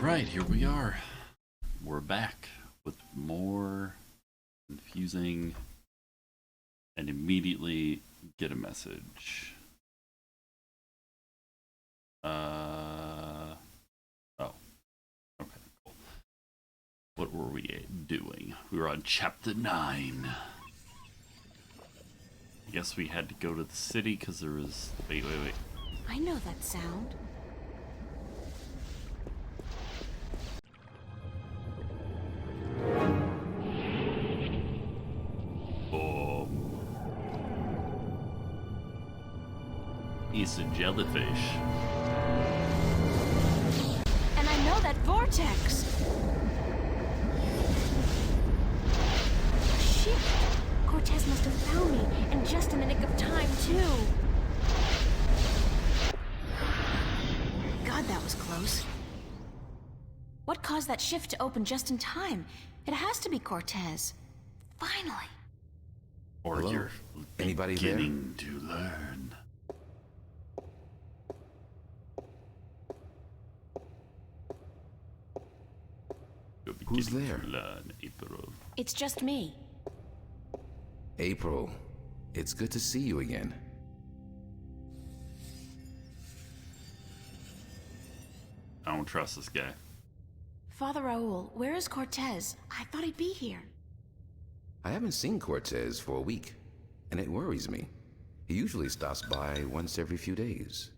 Right, here we are. We're back with more confusing and immediately get a message. Oh. Okay, cool. What were we doing? We were on chapter 9. I guess we had to go to the city because there was... Wait. I know that sound. He's a jellyfish. And I know that vortex! Shit! Cortes must have found me, and just in the nick of time, too. God, that was close. What caused that shift to open just in time? It has to be Cortes. Finally. Or Hello? you're Anybody there? beginning to learn. You're Who's beginning there? to learn, April. It's just me. April, it's good to see you again. I don't trust this guy. Father Raoul, where is Cortes? I thought he'd be here. I haven't seen Cortes for a week, and it worries me. He usually stops by once every few days.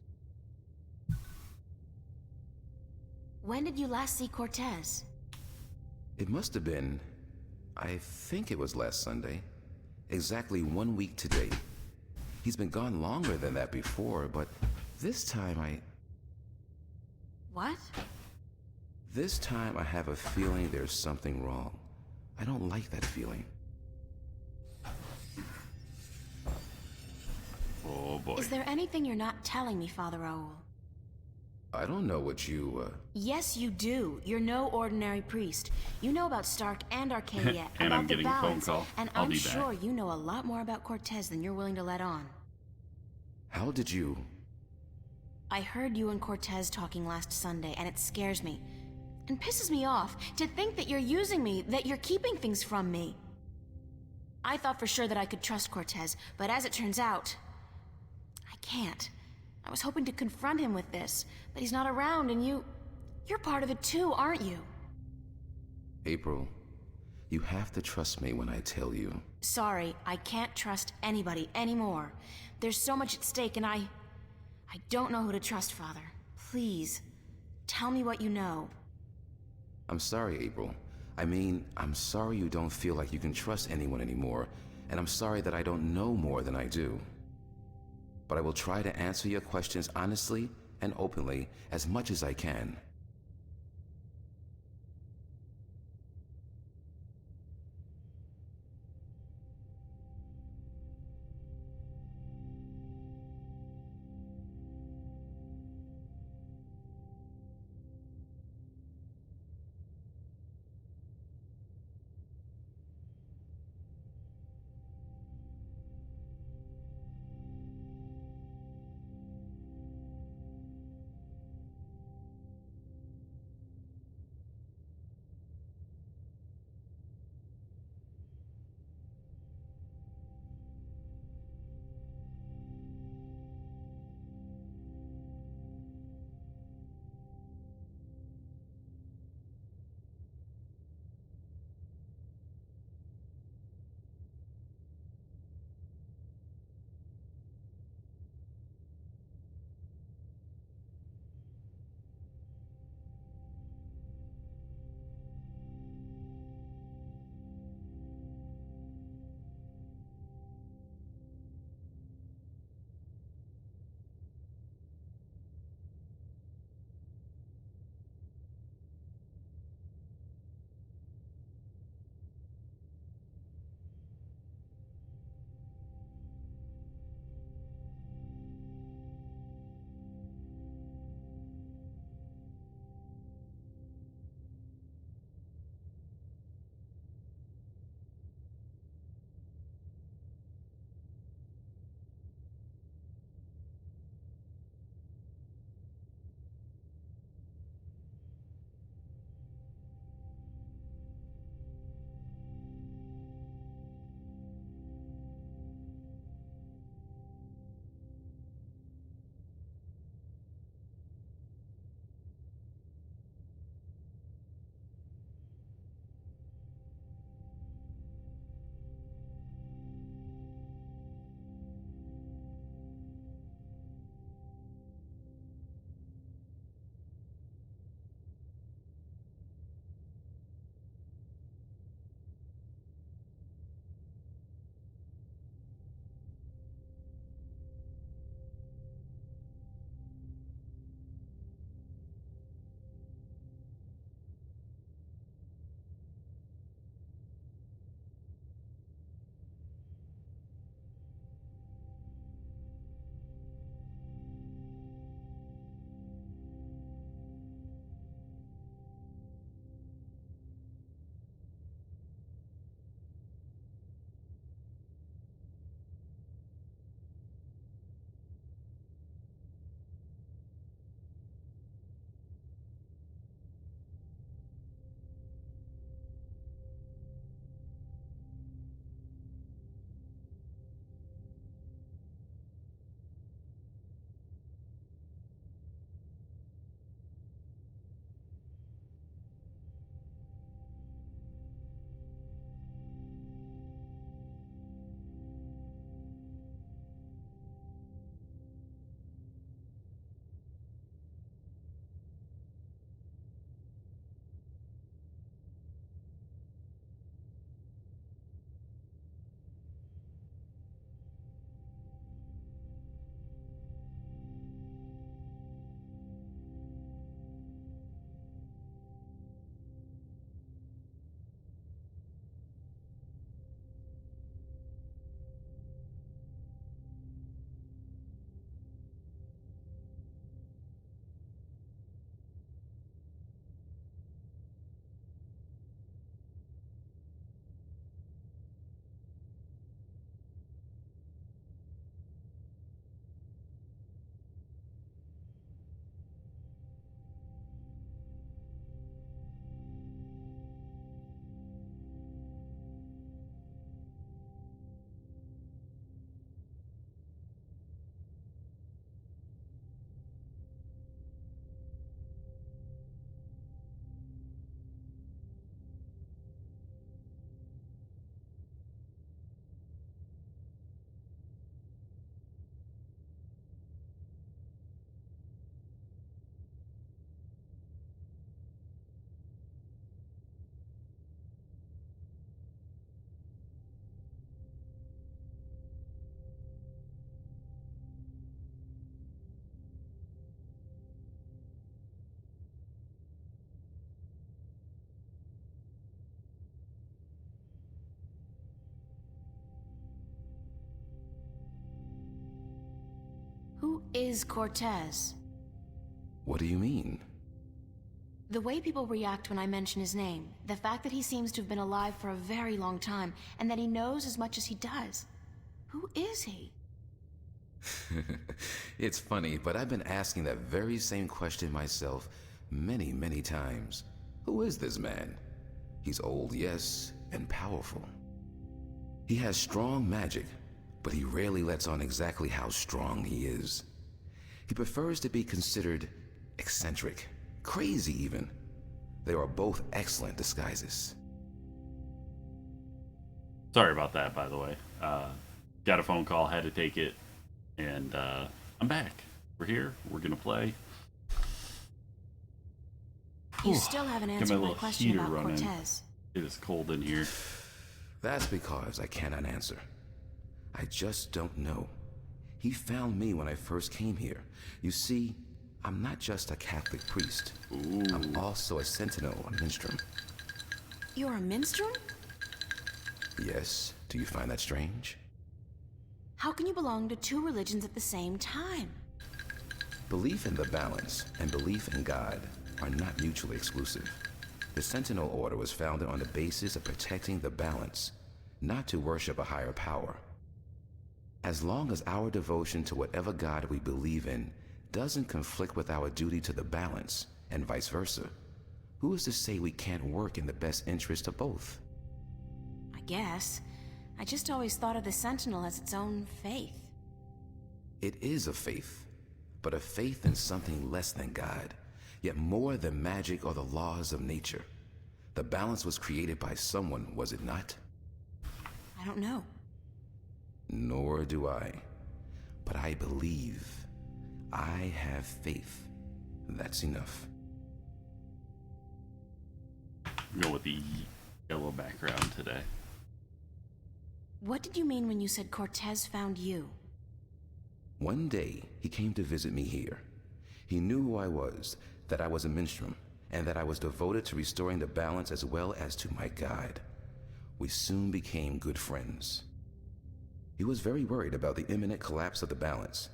When did you last see Cortes? It must have been, I think it was last Sunday. Exactly 1 week today. He's been gone longer than that before, but this time What? This time I have a feeling there's something wrong. I don't like that feeling. Oh boy. Is there anything you're not telling me, Father Raoul? I don't know what you, Yes, you do. You're no ordinary priest. You know about Stark and Arcadia, And about I'm the getting a phone balance, call. and I'll I'm be back. sure you know a lot more about Cortes than you're willing to let on. How did you... I heard you and Cortes talking last Sunday, and it scares me. And pisses me off to think that you're using me, that you're keeping things from me. I thought for sure that I could trust Cortes, but as it turns out, I can't. I was hoping to confront him with this, but he's not around, and you're part of it too, aren't you? April, you have to trust me when I tell you. Sorry, I can't trust anybody anymore. There's so much at stake, and I don't know who to trust, Father. Please, tell me what you know. I'm sorry, April. I mean, I'm sorry you don't feel like you can trust anyone anymore, and I'm sorry that I don't know more than I do. But I will try to answer your questions honestly and openly as much as I can. Who is Cortes? What do you mean? The way people react when I mention his name, the fact that he seems to have been alive for a very long time, and that he knows as much as he does. Who is he? It's funny, but I've been asking that very same question myself many, many times. Who is this man? He's old, yes, and powerful. He has strong magic, but he rarely lets on exactly how strong he is. He prefers to be considered eccentric, crazy even. They are both excellent disguises. Sorry about that, by the way. Got a phone call, had to take it, and I'm back. We're here. We're gonna play. You still haven't answered my question about running. Cortes. It is cold in here. That's because I cannot answer. I just don't know. He found me when I first came here. You see, I'm not just a Catholic priest. Ooh. I'm also a Sentinel on Minstrom. You're a minstrel? Yes, do you find that strange? How can you belong to two religions at the same time? Belief in the balance and belief in God are not mutually exclusive. The Sentinel Order was founded on the basis of protecting the balance, not to worship a higher power. As long as our devotion to whatever God we believe in doesn't conflict with our duty to the balance, and vice versa, who is to say we can't work in the best interest of both? I guess. I just always thought of the Sentinel as its own faith. It is a faith, but a faith in something less than God, yet more than magic or the laws of nature. The balance was created by someone, was it not? I don't know. Nor do I. But I believe. I have faith. That's enough. Go with the yellow background today. What did you mean when you said Cortes found you? One day, he came to visit me here. He knew who I was, that I was a minstrel, and that I was devoted to restoring the balance as well as to my God. We soon became good friends. He was very worried about the imminent collapse of the balance,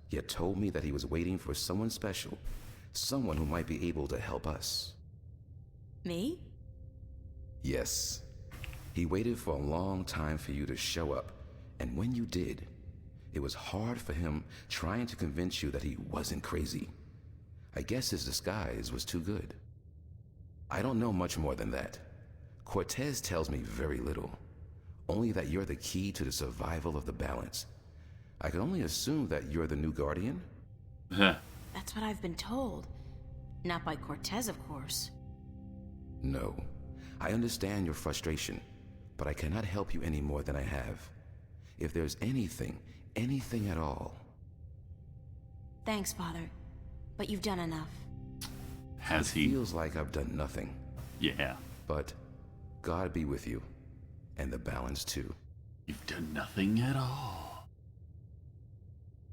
yet told me that he was waiting for someone special, someone who might be able to help us. Me? Yes. He waited for a long time for you to show up, and when you did, it was hard for him trying to convince you that he wasn't crazy. I guess his disguise was too good. I don't know much more than that. Cortes tells me very little, only that you're the key to the survival of the balance. I can only assume that you're the new guardian? That's what I've been told. Not by Cortes, of course. No. I understand your frustration, but I cannot help you any more than I have. If there's anything at all. Thanks, Father. But you've done enough. Has It he? feels like I've done nothing. Yeah. But God be with you, and the balance too. You've done nothing at all.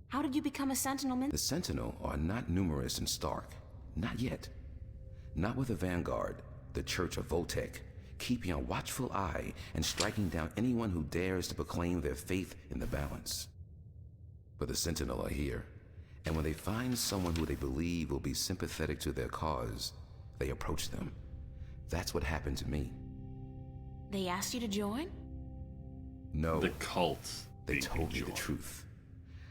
How did you become a Sentinel The Sentinel are not numerous and stark. Not yet. Not with the Vanguard, the Church of Voltec, keeping a watchful eye and striking down anyone who dares to proclaim their faith in the balance. But the Sentinel are here, and when they find someone who they believe will be sympathetic to their cause, they approach them. That's what happened to me. They asked you to join? No, The cult. they told me the truth.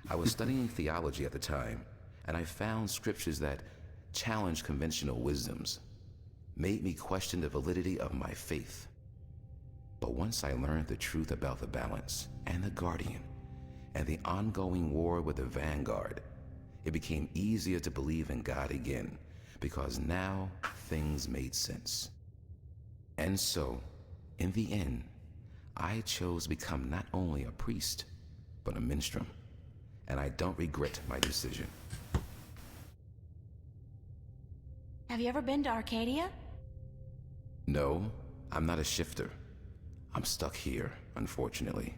I was studying theology at the time, and I found scriptures that challenged conventional wisdoms, made me question the validity of my faith. But once I learned the truth about the balance and the Guardian and the ongoing war with the Vanguard, it became easier to believe in God again, because now things made sense. And so, in the end, I chose to become not only a priest, but a minstrel, and I don't regret my decision. Have you ever been to Arcadia? No, I'm not a shifter. I'm stuck here, unfortunately.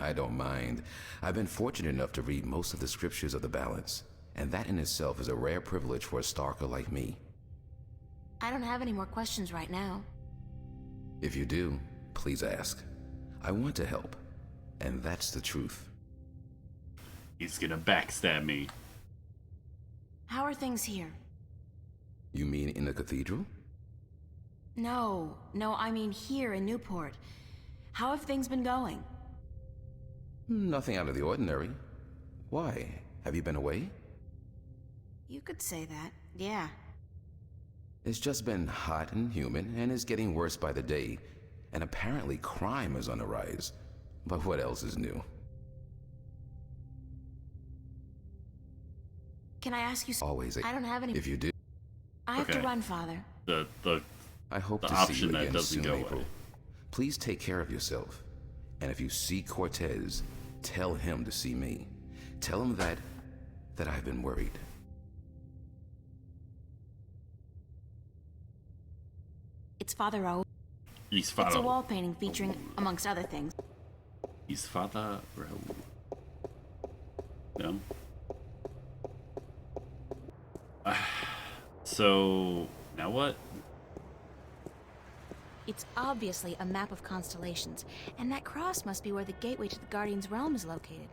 I don't mind. I've been fortunate enough to read most of the scriptures of the balance, and that in itself is a rare privilege for a Starker like me. I don't have any more questions right now. If you do, please ask. I want to help, and that's the truth. He's gonna backstab me. How are things here? You mean in the cathedral? No, I mean here in Newport. How have things been going? Nothing out of the ordinary. Why? Have you been away? You could say that, yeah. It's just been hot and humid, and is getting worse by the day. And apparently crime is on the rise. But what else is new? Can I ask you something? Always. I don't have any... If you do, I have to Okay. run, Father. I hope The to see option you that again doesn't soon, go April. away. Please take care of yourself. And if you see Cortez, tell him to see me. Tell him that I've been worried. It's Father Raoul. He's It's a Father. wall painting featuring, amongst other things. He's Father Raoul. No. So now what? It's obviously a map of constellations, and that cross must be where the gateway to the Guardian's realm is located.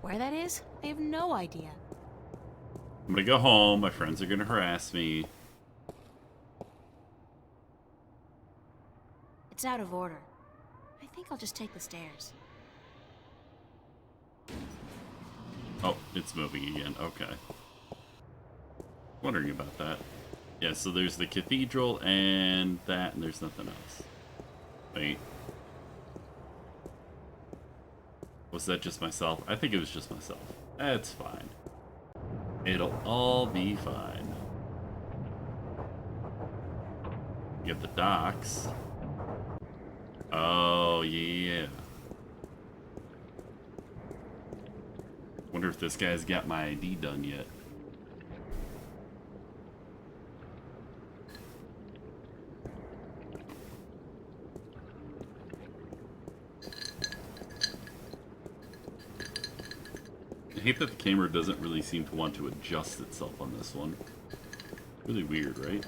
Where that is, I have no idea. I'm gonna go home. My friends are gonna harass me. It's out of order. I think I'll just take the stairs. Oh, it's moving again. Okay. Wondering about that. Yeah, so there's the cathedral and that, and there's nothing else. Wait. Was that just myself? I think it was just myself. That's fine. It'll all be fine. You have the docks. Oh, yeah. Wonder if this guy's got my ID done yet. I hate that the camera doesn't really seem to want to adjust itself on this one. Really weird, right?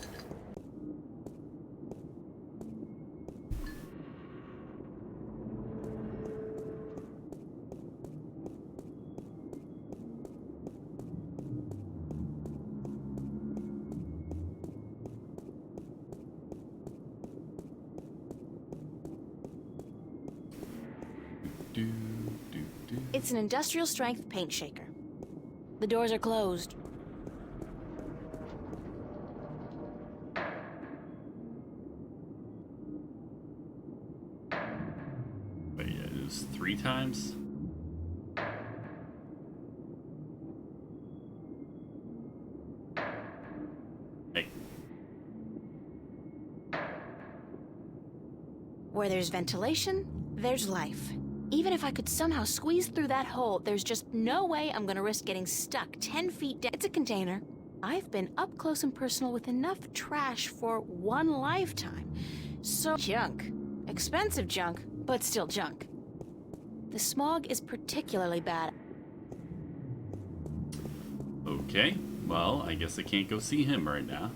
It's an industrial strength paint shaker. The doors are closed. But yeah, it was 3 times. Hey. Where there's ventilation, there's life. Even if I could somehow squeeze through that hole, there's just no way I'm gonna risk getting stuck 10 feet down. It's a container. I've been up close and personal with enough trash for one lifetime. So junk. Expensive junk, but still junk. The smog is particularly bad. Okay, well, I guess I can't go see him right now.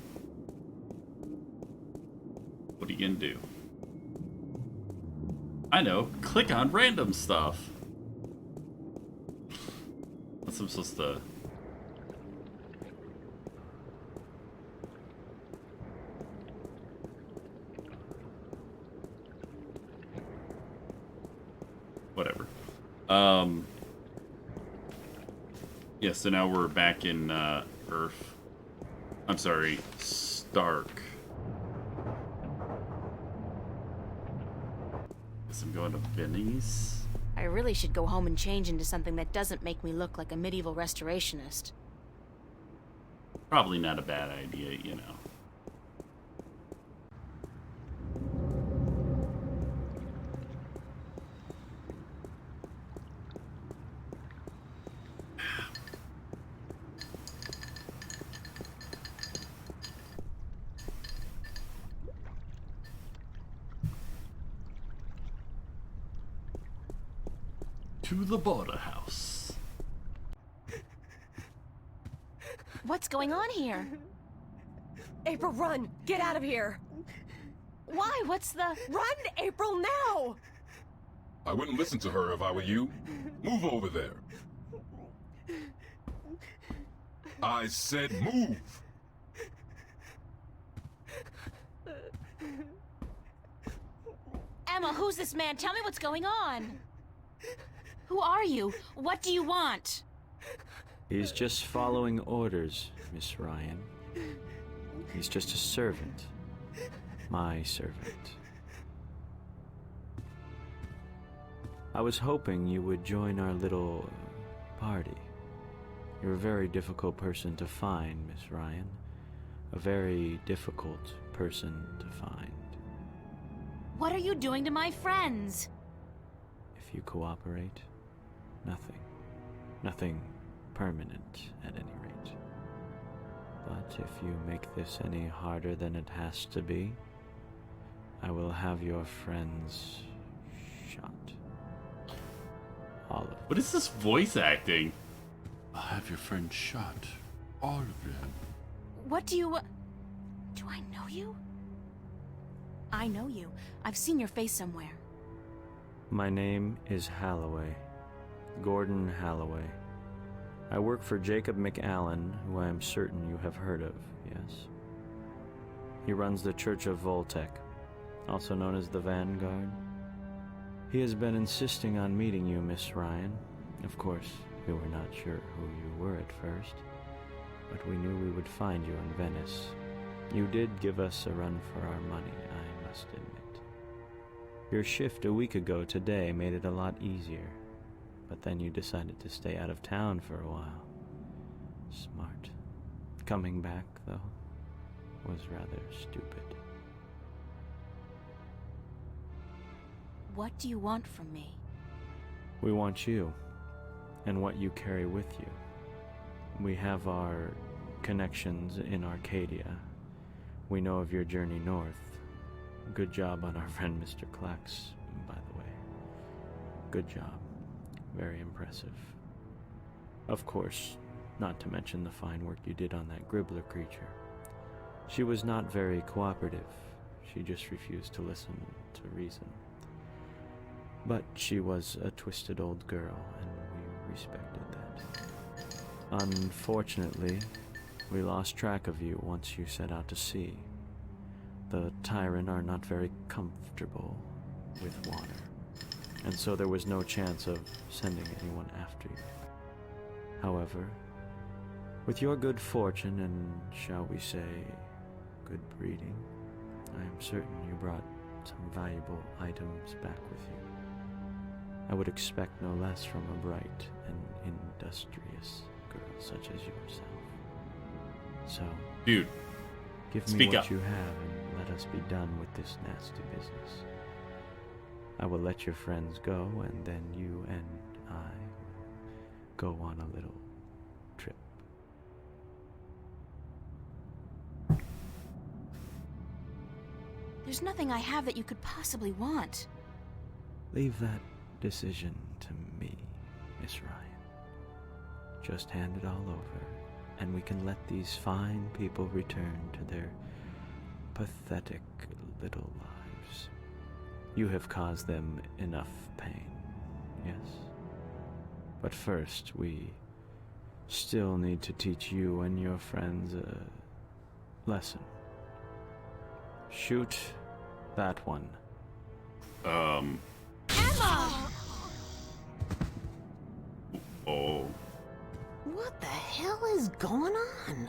What are you gonna do? I know, click on random stuff. What's I'm supposed to... Whatever. Yeah, so now we're back in, Earth. I'm sorry, Stark. Guess I'm going to Benny's. I really should go home and change into something that doesn't make me look like a medieval restorationist. Probably not a bad idea, you know. To the border house. What's going on here? April, run! Get out of here! Why? What's the... Run, April, now! I wouldn't listen to her if I were you. Move over there. I said move! Emma, who's this man? Tell me what's going on. Who are you? What do you want? He's just following orders, Miss Ryan. He's just a servant. My servant. I was hoping you would join our little party. You're a very difficult person to find, Miss Ryan. A very difficult person to find. What are you doing to my friends? If you cooperate, nothing. Nothing permanent, at any rate. But if you make this any harder than it has to be, I will have your friends shot. All of them. What is this voice acting? I'll have your friends shot. All of them. What do you... Do I know you? I know you. I've seen your face somewhere. My name is Halloway. Gordon Halloway. I work for Jacob McAllen, who I am certain you have heard of, yes? He runs the Church of Voltec, also known as the Vanguard. He has been insisting on meeting you, Miss Ryan. Of course, we were not sure who you were at first, but we knew we would find you in Venice. You did give us a run for our money, I must admit. Your shift a week ago today made it a lot easier, but then you decided to stay out of town for a while. Smart. Coming back, though, was rather stupid. What do you want from me? We want you, and what you carry with you. We have our connections in Arcadia. We know of your journey north. Good job on our friend Mr. Klax, by the way. Good job. Very impressive. Of course, not to mention the fine work you did on that Gribbler creature. She was not very cooperative. She just refused to listen to reason. But she was a twisted old girl, and we respected that. Unfortunately, we lost track of you once you set out to sea. The Tyrant are not very comfortable with water, and so there was no chance of sending anyone after you. However, with your good fortune and, shall we say, good breeding, I am certain you brought some valuable items back with you. I would expect no less from a bright and industrious girl such as yourself. So, Dude, give me speak what up. you have and let us be done with this nasty business. I will let your friends go, and then you and I will go on a little trip. There's nothing I have that you could possibly want. Leave that decision to me, Miss Ryan. Just hand it all over, and we can let these fine people return to their pathetic little lives. You have caused them enough pain, yes? But first, we still need to teach you and your friends a lesson. Shoot that one. Emma! Oh. What the hell is going on?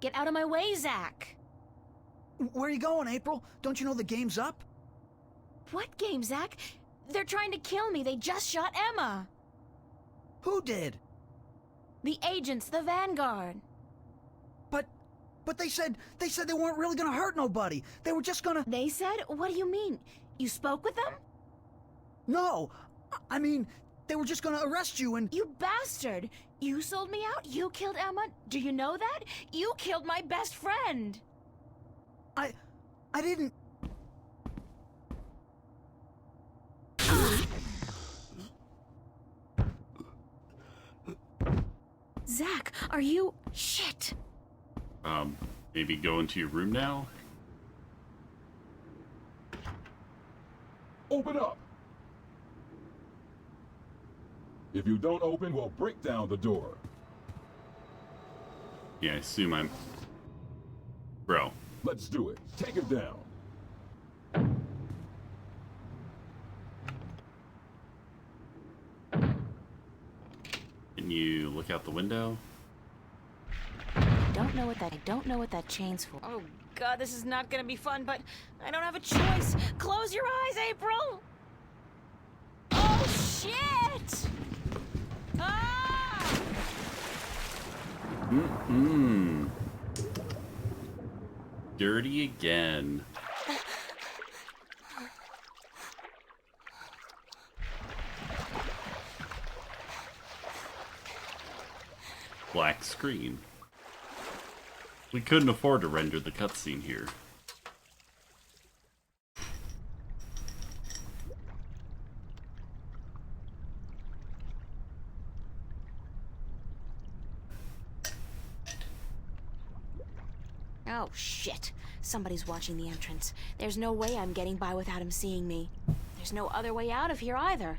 Get out of my way, Zach! Where are you going, April? Don't you know the game's up? What game, Zach? They're trying to kill me. They just shot Emma. Who did? The agents, the Vanguard. But they said they weren't really gonna hurt nobody. They were just gonna... They said? What do you mean? You spoke with them? No! I mean, they were just gonna arrest you and... You bastard! You sold me out? You killed Emma? Do you know that? You killed my best friend! I didn't... Zach, are you... Shit! Maybe go into your room now? Open up! If you don't open, we'll break down the door. Yeah, I assume I'm... Bro. Let's do it. Take it down. Can you look out the window? I don't know what that chain's for. Oh god, this is not gonna be fun, but I don't have a choice. Close your eyes, April! Oh shit! Ah! Dirty again. Black screen. We couldn't afford to render the cutscene here. Oh shit. Somebody's watching the entrance. There's no way I'm getting by without him seeing me. There's no other way out of here either.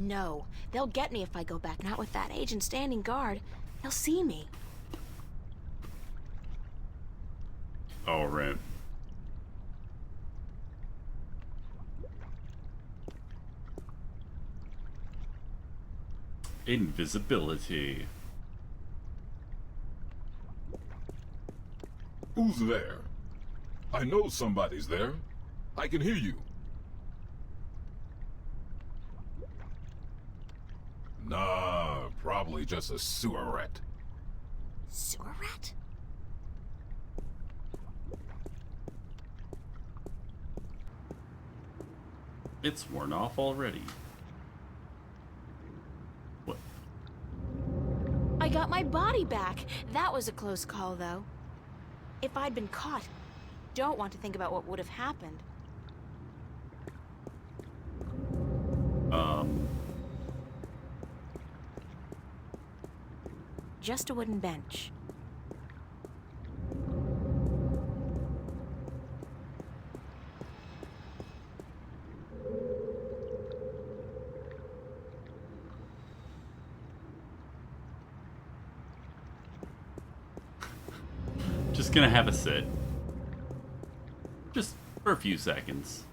No, they'll get me if I go back. Not with that agent standing guard. They'll see me. Oh, right. Invisibility. Who's there? I know somebody's there. I can hear you. Nah, probably just a sewer rat. Sewer rat? It's worn off already. What? I got my body back. That was a close call, though. If I'd been caught, don't want to think about what would have happened. Just a wooden bench. Just gonna have a sit. Just for a few seconds.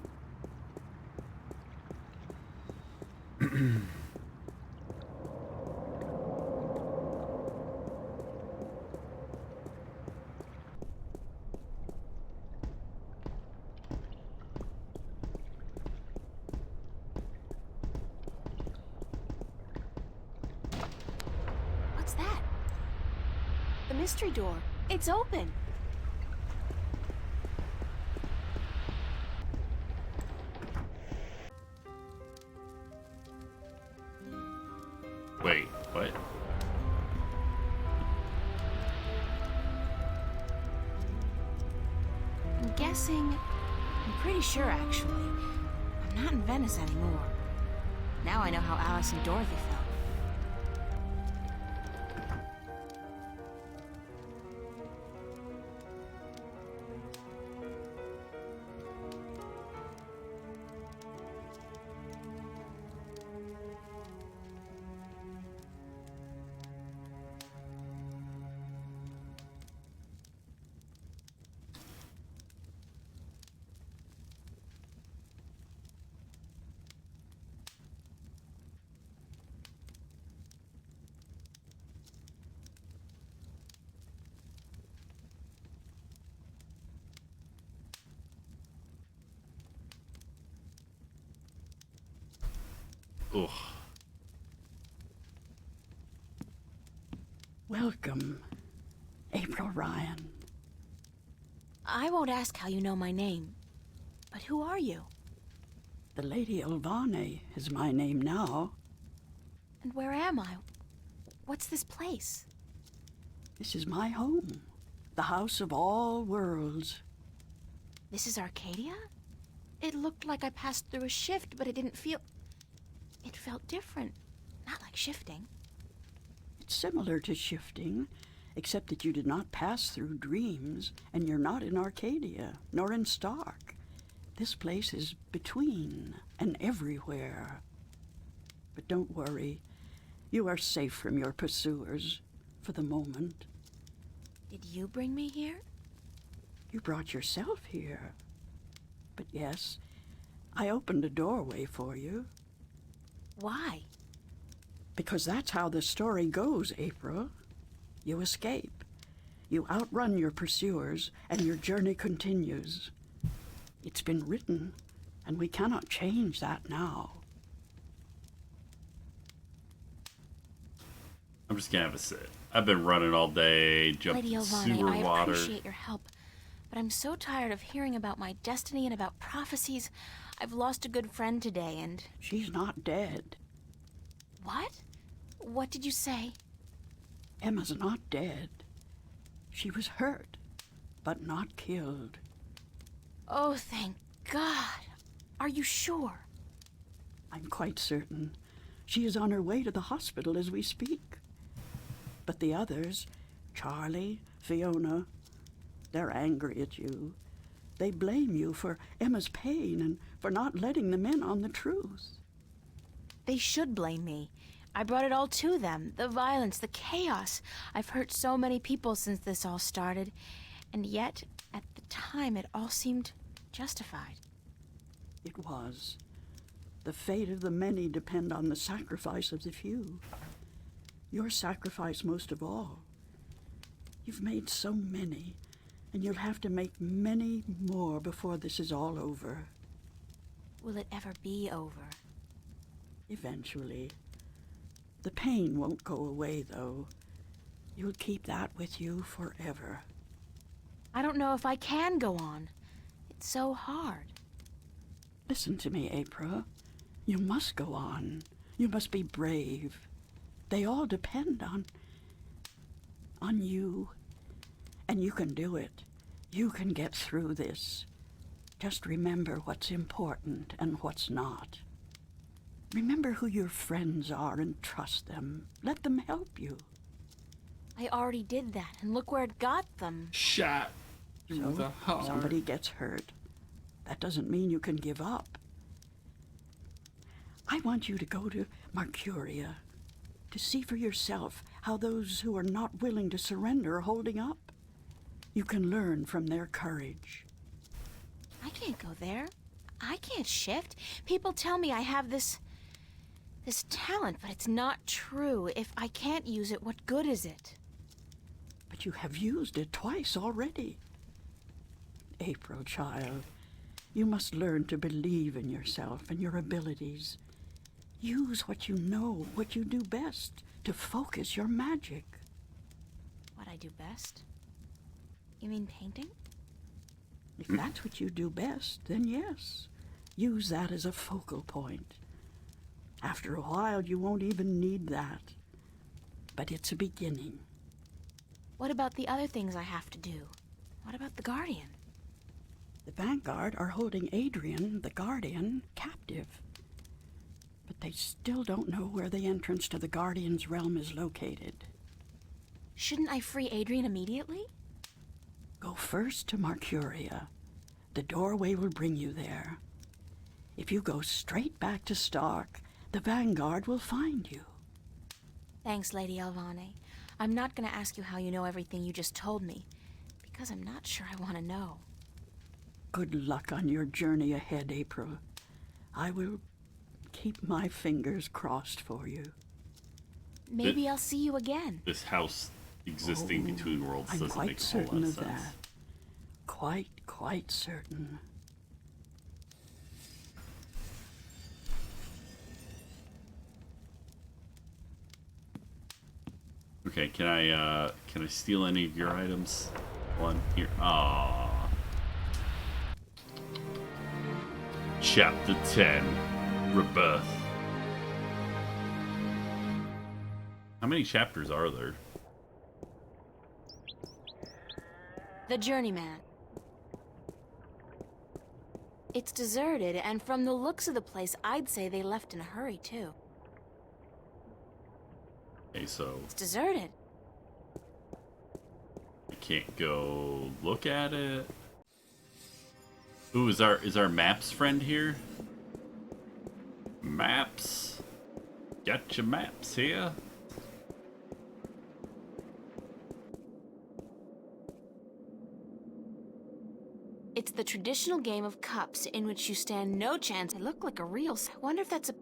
What's that? The mystery door. It's open. Wait, what? I'm guessing... I'm pretty sure, actually. I'm not in Venice anymore. Now I know how Alice and Dorothy felt. Ugh. Welcome, April Ryan. I won't ask how you know my name. But who are you? The Lady Olvane is my name now. And where am I? What's this place? This is my home, the house of all worlds. This is Arcadia? It looked like I passed through a shift, but it didn't feel... It felt different. Not like shifting. It's similar to shifting, except that you did not pass through dreams, and you're not in Arcadia, nor in Stark. This place is between and everywhere. But don't worry. You are safe from your pursuers, for the moment. Did you bring me here? You brought yourself here. But yes, I opened a doorway for you. Why? Because that's how the story goes, April. You escape. You outrun your pursuers, and your journey continues. It's been written, and we cannot change that now. I'm just gonna have a sit. I've been running all day, jumping Lady in Elvane, sewer I water. appreciate your help, but I'm so tired of hearing about my destiny and about prophecies. I've lost a good friend today, and... She's not dead. What? What did you say? Emma's not dead. She was hurt, but not killed. Oh, thank God. Are you sure? I'm quite certain. She is on her way to the hospital as we speak. But the others, Charlie, Fiona, they're angry at you. They blame you for Emma's pain and for not letting them in on the truth. They should blame me. I brought it all to them. The violence, the chaos. I've hurt so many people since this all started. And yet, at the time, it all seemed justified. It was. The fate of the many depend on the sacrifice of the few. Your sacrifice most of all. You've made so many, and you'll have to make many more before this is all over. Will it ever be over? Eventually. The pain won't go away, though. You'll keep that with you forever. I don't know if I can go on. It's so hard. Listen to me, April. You must go on. You must be brave. They all depend on you. And you can do it. You can get through this. Just remember what's important and what's not. Remember who your friends are and trust them. Let them help you. I already did that, and look where it got them. Shot through the heart. Somebody gets hurt. That doesn't mean you can give up. I want you to go to Mercuria, to see for yourself how those who are not willing to surrender are holding up. You can learn from their courage. I can't go there. I can't shift. People tell me I have this talent, but it's not true. If I can't use it, what good is it? But you have used it twice already. April, child, you must learn to believe in yourself and your abilities. Use what you know, what you do best, to focus your magic. What I do best? You mean painting? If that's what you do best, then yes. Use that as a focal point. After a while, you won't even need that. But it's a beginning. What about the other things I have to do? What about the Guardian? The Vanguard are holding Adrian, the Guardian, captive. But they still don't know where the entrance to the Guardian's realm is located. Shouldn't I free Adrian immediately? Go first to Mercuria. The doorway will bring you there. If you go straight back to Stark, the Vanguard will find you. Thanks, Lady Elvane. I'm not going to ask you how you know everything you just told me, because I'm not sure I want to know. Good luck on your journey ahead, April. I will keep my fingers crossed for you. Maybe I'll see you again. This house existing between worlds I'm doesn't quite make a whole lot certain of of sense. that. Quite certain. Okay, can I steal any of your items? One here. Aww. Chapter 10, Rebirth. How many chapters are there? The Journeyman. It's deserted, and from the looks of the place, I'd say they left in a hurry, too. Okay, so It's deserted. can't go look at it. Ooh, is our maps friend here? Maps. Got your maps here. It's the traditional game of cups in which you stand no chance. I look like a real... I wonder if that's a...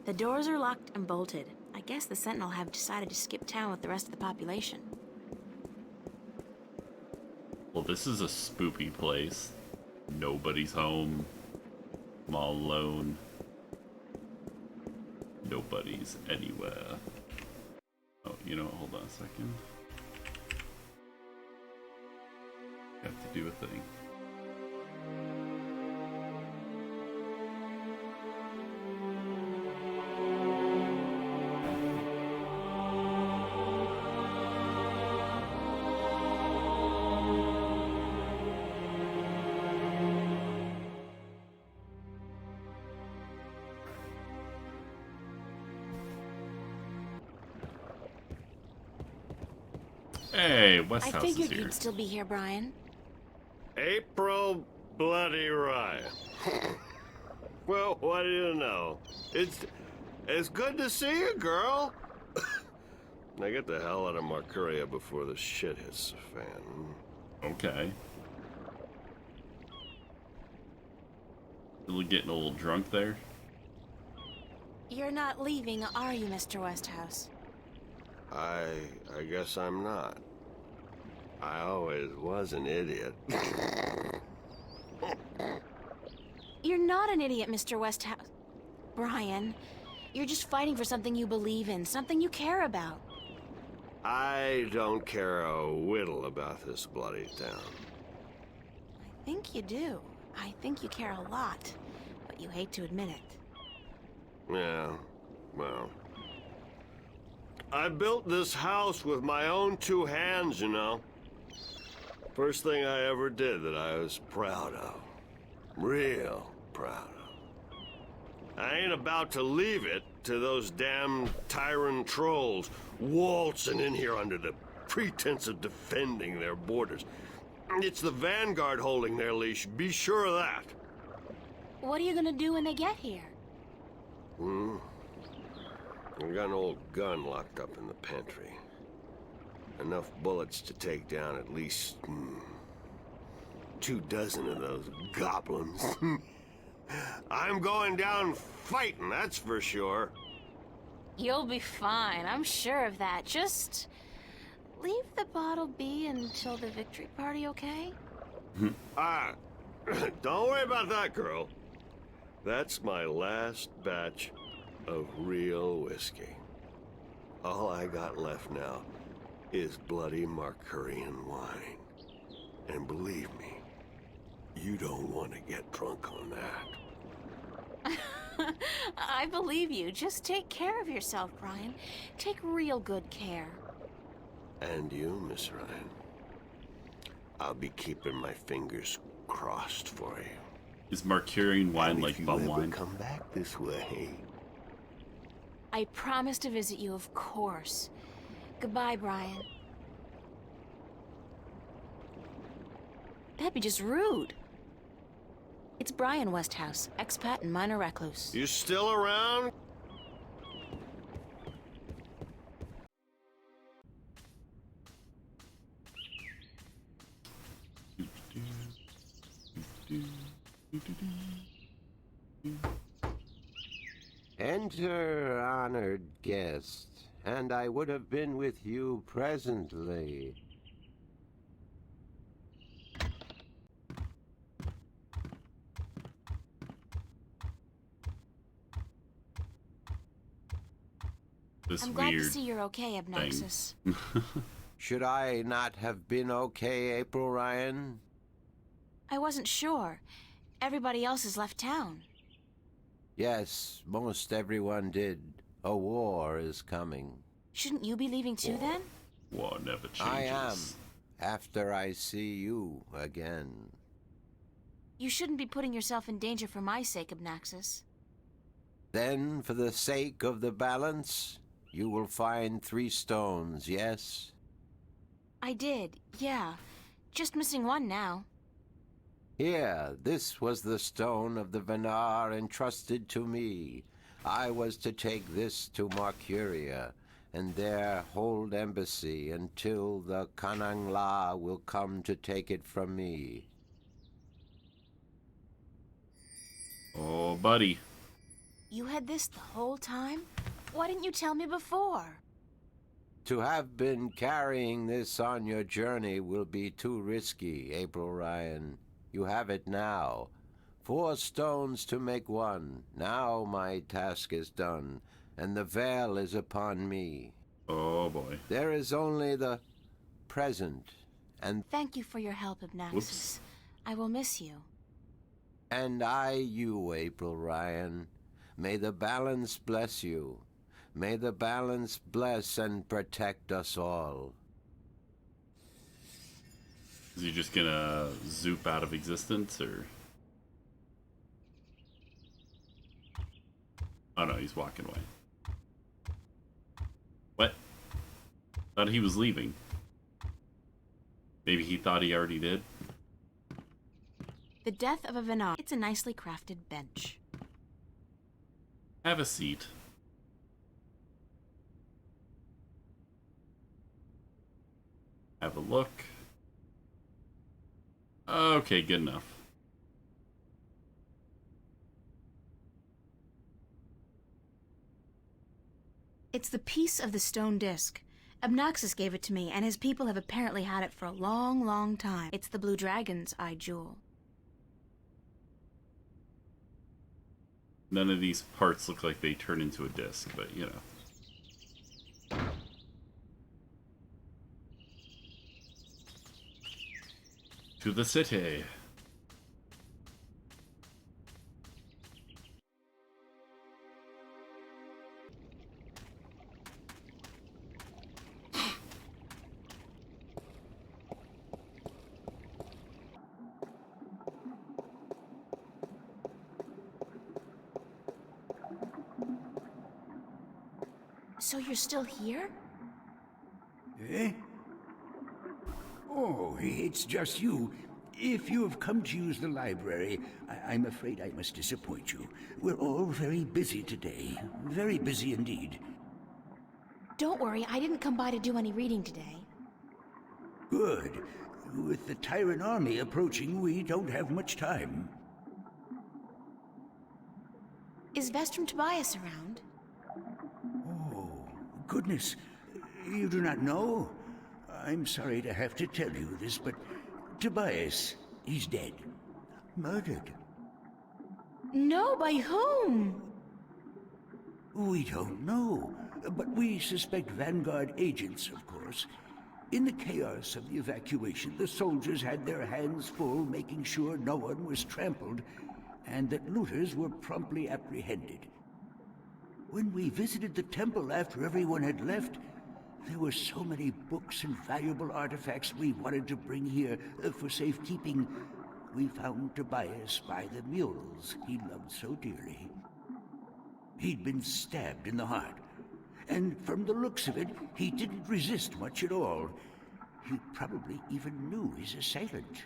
The doors are locked and bolted. I guess the Sentinel have decided to skip town with the rest of the population. Well, this is a spoopy place. Nobody's home. I'm all alone. Nobody's anywhere. Oh, you know what? Hold on a second. Have to do a thing. Hey, West I House is figured here. you'd still be here, Brian. April Bloody Ryan. Well, what do you know? It's good to see you, girl. Now get the hell out of Marcuria before the shit hits the fan. Okay. Still getting a little drunk there. You're not leaving, are you, Mr. Westhouse? I guess I'm not. I always was an idiot. You're not an idiot, Mr. Westhouse. Brian, you're just fighting for something you believe in, something you care about. I don't care a whittle about this bloody town. I think you do. I think you care a lot, but you hate to admit it. Yeah, well... I built this house with my own two hands, you know. First thing I ever did that I was proud of. Real proud of. I ain't about to leave it to those damn tyrant trolls waltzing in here under the pretense of defending their borders. It's the Vanguard holding their leash, be sure of that. What are you gonna do when they get here? I got an old gun locked up in the pantry. Enough bullets to take down at least 24 of those goblins. I'm going down fighting, that's for sure. You'll be fine, I'm sure of that. Just leave the bottle be until the victory party, okay? Don't worry about that, girl. That's my last batch of real whiskey. All I got left now is bloody Marcurian wine. And believe me, you don't want to get drunk on that. I believe you. Just take care of yourself, Brian. Take real good care. And you, Miss Ryan. I'll be keeping my fingers crossed for you. Is Marcurian wine and like if bum you ever wine? come back this way. I promise to visit you, of course. Goodbye, Brian. That'd be just rude. It's Brian Westhouse, expat and minor recluse. You still around? Enter, honored guest, and I would have been with you presently. This I'm glad to weird see you're okay, Obnoxus. Should I not have been okay, April Ryan? I wasn't sure. Everybody else has left town. Yes, most everyone did. A war is coming. Shouldn't you be leaving too, then? War never changes. I am, after I see you again. You shouldn't be putting yourself in danger for my sake, Abnaxis. Then, for the sake of the balance, you will find 3 stones, yes? I did, yeah. Just missing one now. Here, this was the stone of the Venar entrusted to me. I was to take this to Marcuria, and there hold embassy until the Kanangla will come to take it from me. Oh, buddy. You had this the whole time? Why didn't you tell me before? To have been carrying this on your journey will be too risky, April Ryan. You have it now. 4 stones to make 1. Now my task is done, and the veil is upon me. Oh, boy. There is only the present, and... Thank you for your help, Abnaxis. Whoops. I will miss you. And I you, April Ryan. May the balance bless you. May the balance bless and protect us all. Is he just gonna zoop out of existence, or? Oh no, he's walking away. What? Thought he was leaving. Maybe he thought he already did? The death of a Venar. It's a nicely crafted bench. Have a seat. Have a look. Okay, good enough. It's the piece of the stone disc. Abnaxis gave it to me, and his people have apparently had it for a long, long time. It's the Blue Dragon's eye jewel. None of these parts look like they turn into a disc, but you know. To the city. So you're still here? Eh? Oh, it's just you. If you have come to use the library, I'm afraid I must disappoint you. We're all very busy today. Very busy indeed. Don't worry, I didn't come by to do any reading today. Good. With the Tyrant army approaching, we don't have much time. Is Vestrum Tobias around? Oh, goodness. You do not know? I'm sorry to have to tell you this, but Tobias, he's dead. Murdered. No, by whom? We don't know, but we suspect Vanguard agents, of course. In the chaos of the evacuation, the soldiers had their hands full making sure no one was trampled, and that looters were promptly apprehended. When we visited the temple after everyone had left, there were so many books and valuable artifacts we wanted to bring here for safekeeping. We found Tobias by the mules he loved so dearly. He'd been stabbed in the heart, and from the looks of it, he didn't resist much at all. He probably even knew his assailant.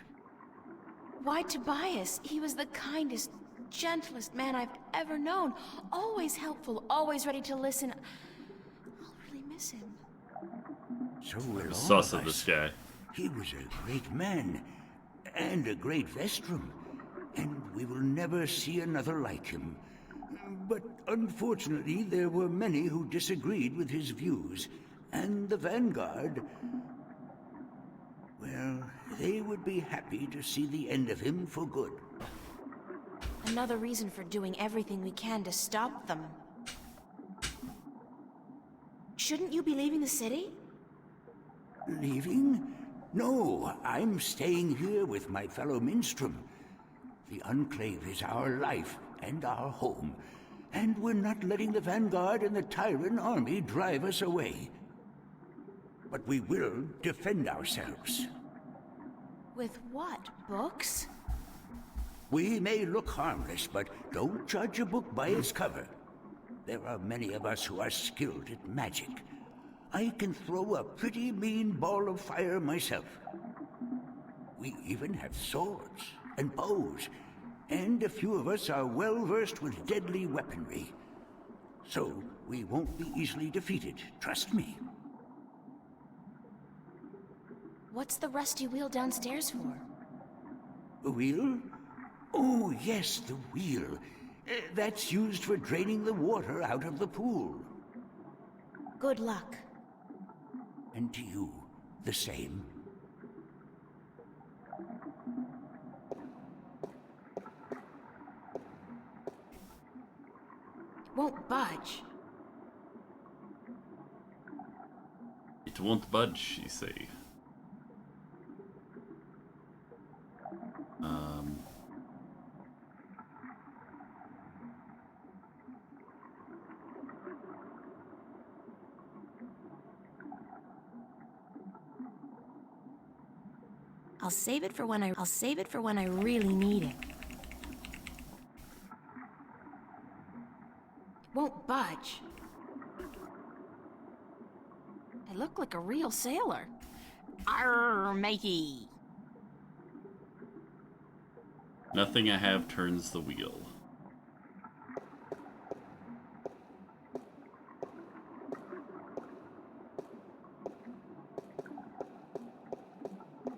Why Tobias? He was the kindest, gentlest man I've ever known. Always helpful, always ready to listen. I'll really miss him. So will all Sus of of this us. guy. He was a great man, and a great Vestrum, and we will never see another like him. But unfortunately, there were many who disagreed with his views, and the Vanguard, well, they would be happy to see the end of him for good. Another reason for doing everything we can to stop them. Shouldn't you be leaving the city? Leaving? No, I'm staying here with my fellow Minstrom. The Enclave is our life and our home, and we're not letting the Vanguard and the Tyrant army drive us away. But we will defend ourselves. With what? Books? We may look harmless, but don't judge a book by its cover. There are many of us who are skilled at magic. I can throw a pretty mean ball of fire myself. We even have swords and bows, and a few of us are well versed with deadly weaponry. So we won't be easily defeated, trust me. What's the rusty wheel downstairs for? A wheel? Oh, yes, the wheel. That's used for draining the water out of the pool. Good luck. And to you, the same. Won't budge. It won't budge, you say. I'll save it for when I really need it. Won't budge. I look like a real sailor. Arr, matey. Nothing I have turns the wheel.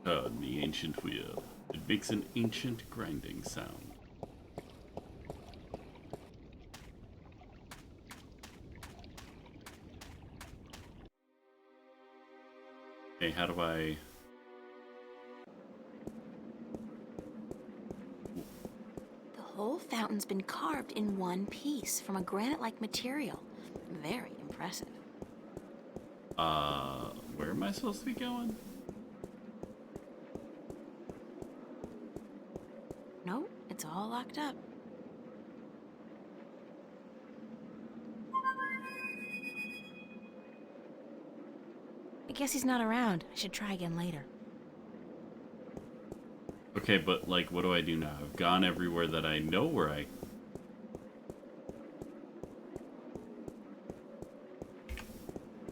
Turn the ancient wheel. It makes an ancient grinding sound. Hey, how do I... The whole fountain's been carved in one piece from a granite-like material. Very impressive. Where am I supposed to be going? No, it's all locked up. I guess he's not around. I should try again later. Okay, but like, what do I do now? I've gone everywhere that I know where I...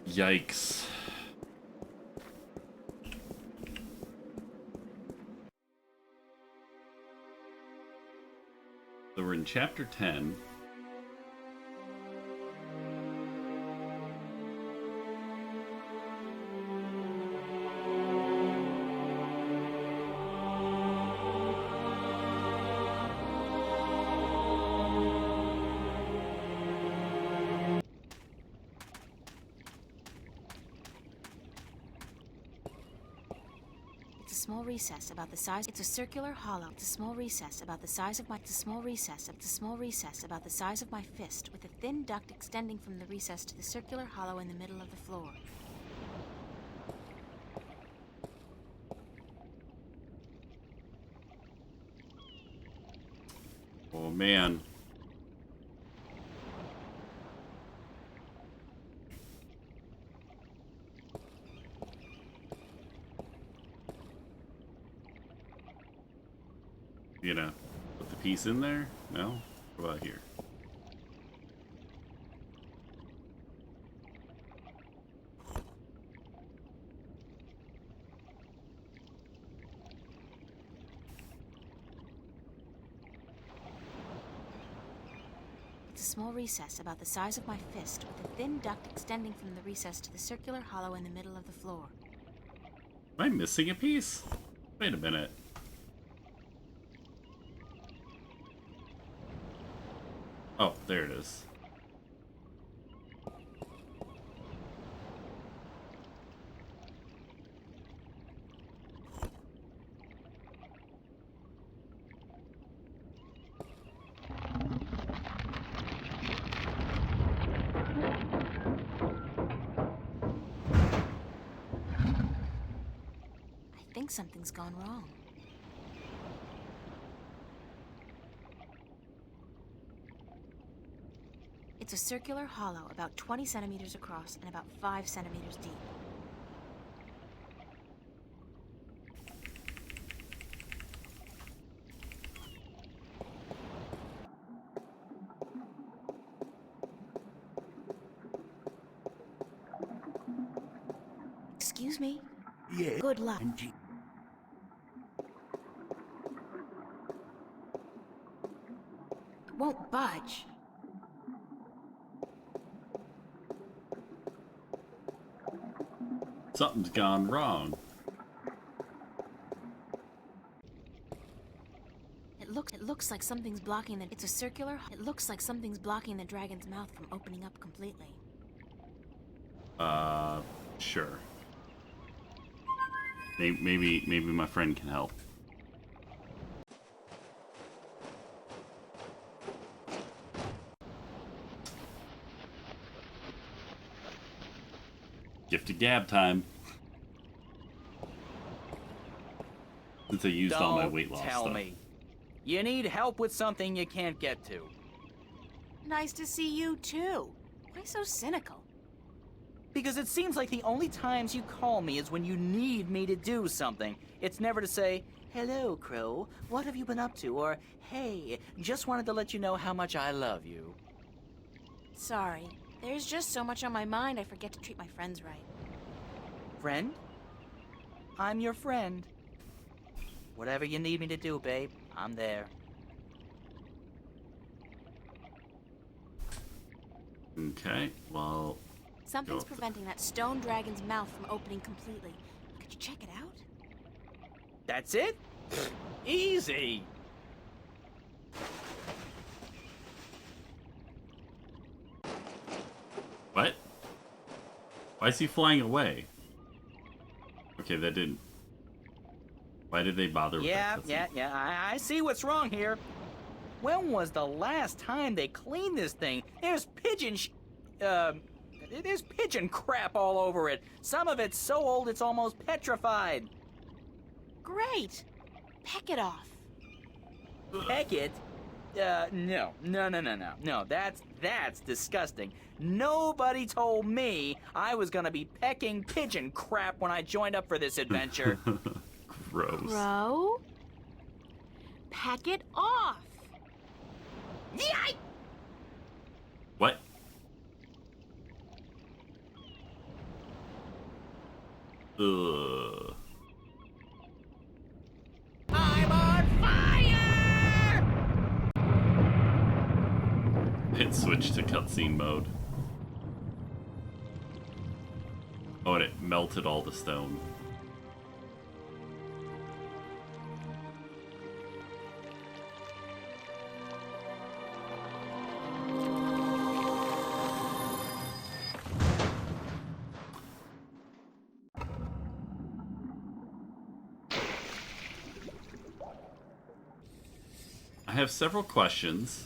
Yikes. So we're in chapter 10. It's a small recess about the size. It's a circular hollow. It's a small recess about the size of my. It's a small recess. It's a small recess about the size of my fist, with a thin duct extending from the recess to the circular hollow in the middle of the floor. Oh man. You know, put the piece in there? No? What about here? It's a small recess about the size of my fist, with a thin duct extending from the recess to the circular hollow in the middle of the floor. Am I missing a piece? Wait a minute. Oh, there it is. I think something's gone wrong. It's a circular hollow about 20 centimeters across and about 5 centimeters deep. Excuse me? Yes. Good luck. It won't budge. Something's gone wrong. It looks like something's blocking the... It's a circular... It looks like something's blocking the dragon's mouth from opening up completely. Sure. Maybe my friend can help. Gift of gab time. Since I used all my weight loss tell stuff. me. You need help with something you can't get to. Nice to see you, too. Why so cynical? Because it seems like the only times you call me is when you need me to do something. It's never to say, "Hello, Crow, what have you been up to?" Or, "Hey, just wanted to let you know how much I love you." Sorry. There's just so much on my mind I forget to treat my friends right. Friend? I'm your friend. Whatever you need me to do, babe, I'm there. Okay, well... Something's preventing that stone dragon's mouth from opening completely. Could you check it out? That's it? Easy! What? Why is he flying away? Okay, that didn't... Why did they bother with that? Yeah, I see what's wrong here. When was the last time they cleaned this thing? There's there's pigeon crap all over it. Some of it's so old it's almost petrified. Great! Peck it off. Peck it? No, that's disgusting. Nobody told me I was gonna be pecking pigeon crap when I joined up for this adventure. Gross. Crow? Peck it off! Yikes! What? Ugh. I'm on fire! It switched to cutscene mode. Oh, and it melted all the stone. I have several questions.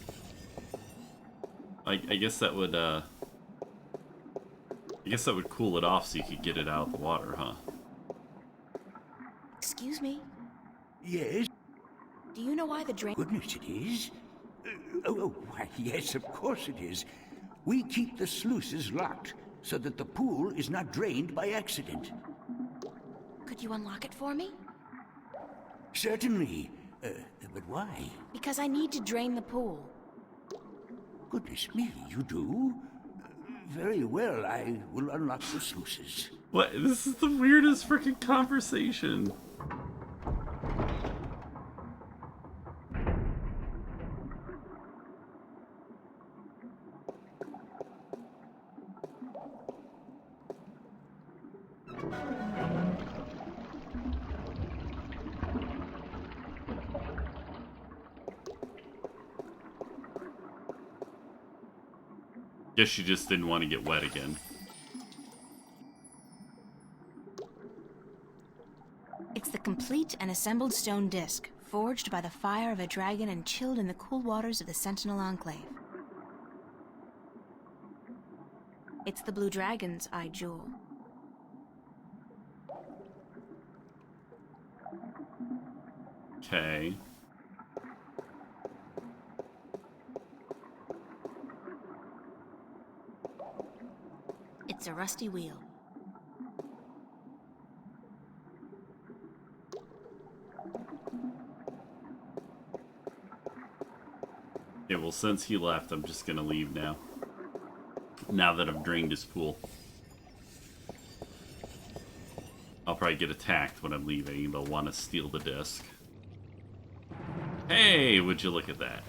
I guess that would cool it off so you could get it out of the water, huh? Excuse me? Yes? Do you know why the drain... Goodness, it is? Why, yes, of course it is. We keep the sluices locked so that the pool is not drained by accident. Could you unlock it for me? Certainly. But why? Because I need to drain the pool. Goodness me, you do? Very well, I will unlock the sluices. What? This is the weirdest freaking conversation. Guess she just didn't want to get wet again. It's the complete and assembled stone disc, forged by the fire of a dragon and chilled in the cool waters of the Sentinel Enclave. It's the blue dragon's eye jewel. Okay. It's a rusty wheel. Yeah, well, since he left, I'm just gonna leave now. Now that I've drained his pool. I'll probably get attacked when I'm leaving. They'll want to steal the disc. Hey, would you look at that?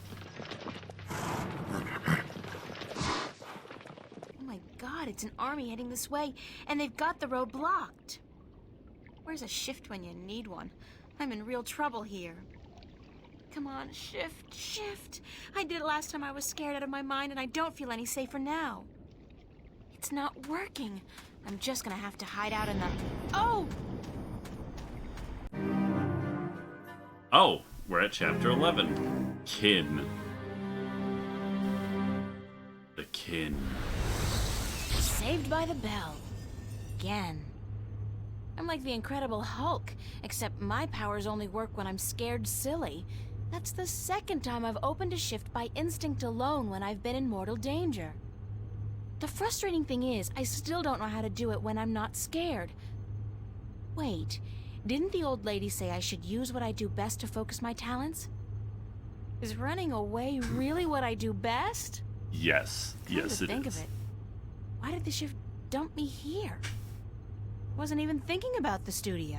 Oh my god, it's an army heading this way, and they've got the road blocked. Where's a shift when you need one? I'm in real trouble here. Come on, shift, shift. I did it last time I was scared out of my mind, and I don't feel any safer now. It's not working. I'm just gonna have to hide out in the... Oh! Oh, we're at chapter 11. Kin. The kin. Saved by the bell. Again. I'm like the Incredible Hulk, except my powers only work when I'm scared silly. That's the second time I've opened a shift by instinct alone when I've been in mortal danger. The frustrating thing is, I still don't know how to do it when I'm not scared. Wait, didn't the old lady say I should use what I do best to focus my talents? Is running away really what I do best? Yes. Yes, it is. Think of it. Why did the shift dump me here? Wasn't even thinking about the studio.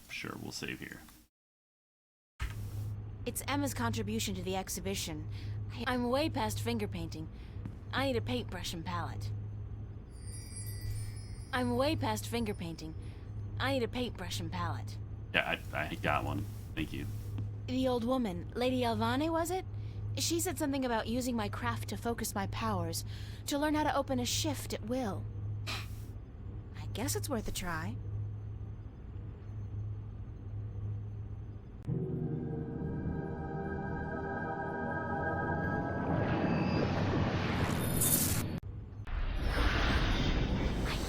Sure, we'll save here. It's Emma's contribution to the exhibition. I'm way past finger painting. I need a paintbrush and palette. I'm way past finger painting. I need a paintbrush and palette. Yeah, I got one. Thank you. The old woman, Lady Elvane, was it? She said something about using my craft to focus my powers, to learn how to open a shift at will. I guess it's worth a try.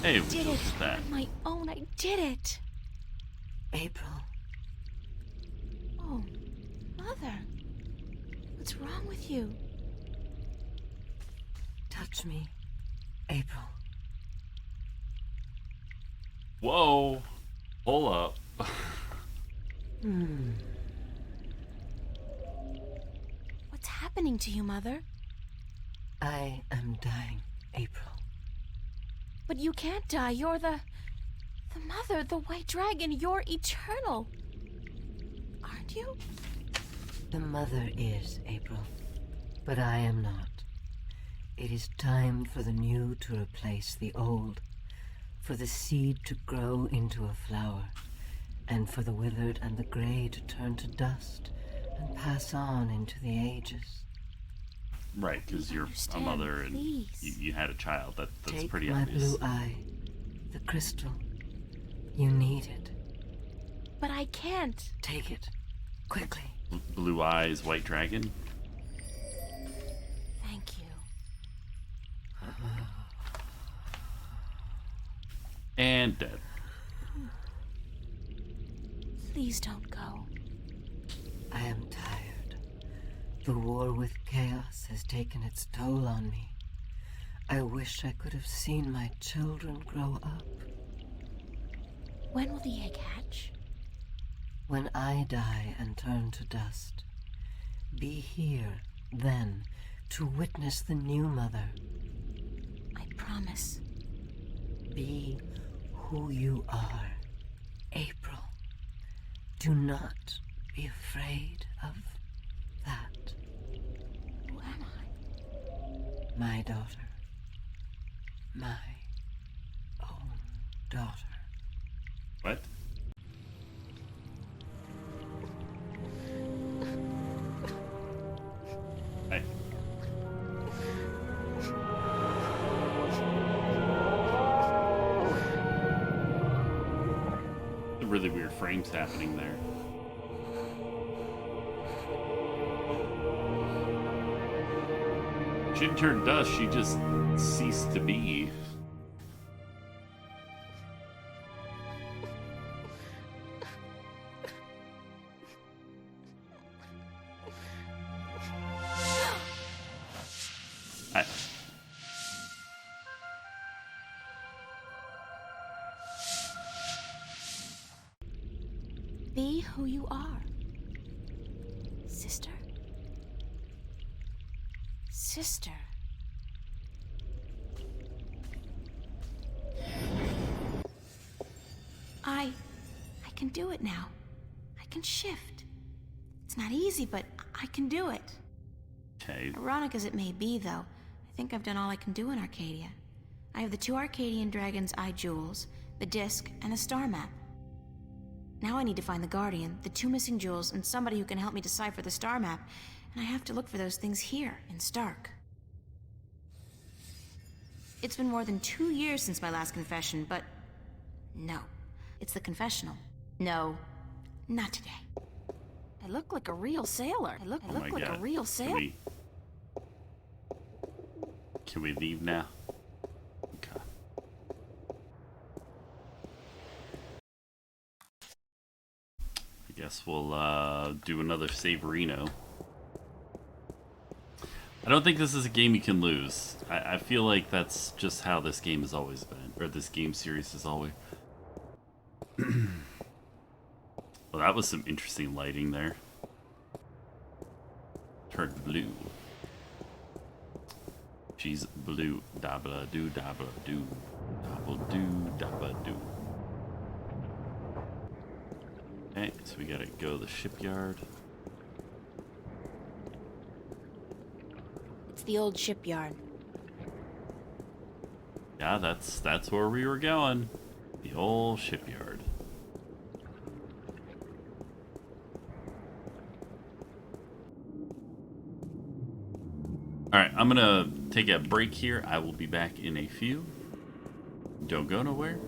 Hey, I did it that? on my own. I did it. April. Oh, Mother. What's wrong with you? Touch me, April. Whoa. Hold up. What's happening to you, Mother? I am dying, April. But you can't die. You're the Mother, the White Dragon. You're eternal. Aren't you? The Mother is, April. But I am not. It is time for the new to replace the old. For the seed to grow into a flower. And for the withered and the gray to turn to dust and pass on into the ages. Right, because you're a mother and you had a child. That's Take pretty my obvious. blue eye, the crystal. You need it. But I can't. Take it, quickly. Blue eyes, white dragon. Thank you. And dead. Please don't go. I am tired. The war with chaos has taken its toll on me. I wish I could have seen my children grow up. When will the egg hatch? When I die and turn to dust, be here then to witness the new mother. I promise. Be who you are, April. Do not be afraid of that. Who am I? My daughter. My own daughter. What? Hey. Really weird frames happening there. She didn't turn dust, she just ceased to be. Be who you are. Sister? sister. I can do it now. I can shift. It's not easy, but I can do it. Okay. Ironic as it may be, though, I think I've done all I can do in Arcadia. I have the 2 Arcadian Dragon's Eye jewels, the disc, and a star map. Now I need to find the Guardian, the 2 missing jewels, and somebody who can help me decipher the star map, and I have to look for those things here, in Stark. It's been more than 2 years since my last confession, but... no. It's the confessional. No. Not today. I look like a real sailor. I look like a real sailor. Can we leave now? Okay. I guess we'll do another Saverino. I don't think this is a game you can lose. I feel like that's just how this game has always been, or this game series has always. Well, that was some interesting lighting there. Turned blue. She's blue. Dabba do, dabba do. Dabba do, dabba do. Okay, so we gotta go to the shipyard. It's the old shipyard. Yeah, that's where we were going. The old shipyard. Alright, I'm gonna take a break here. I will be back in a few. Don't go nowhere.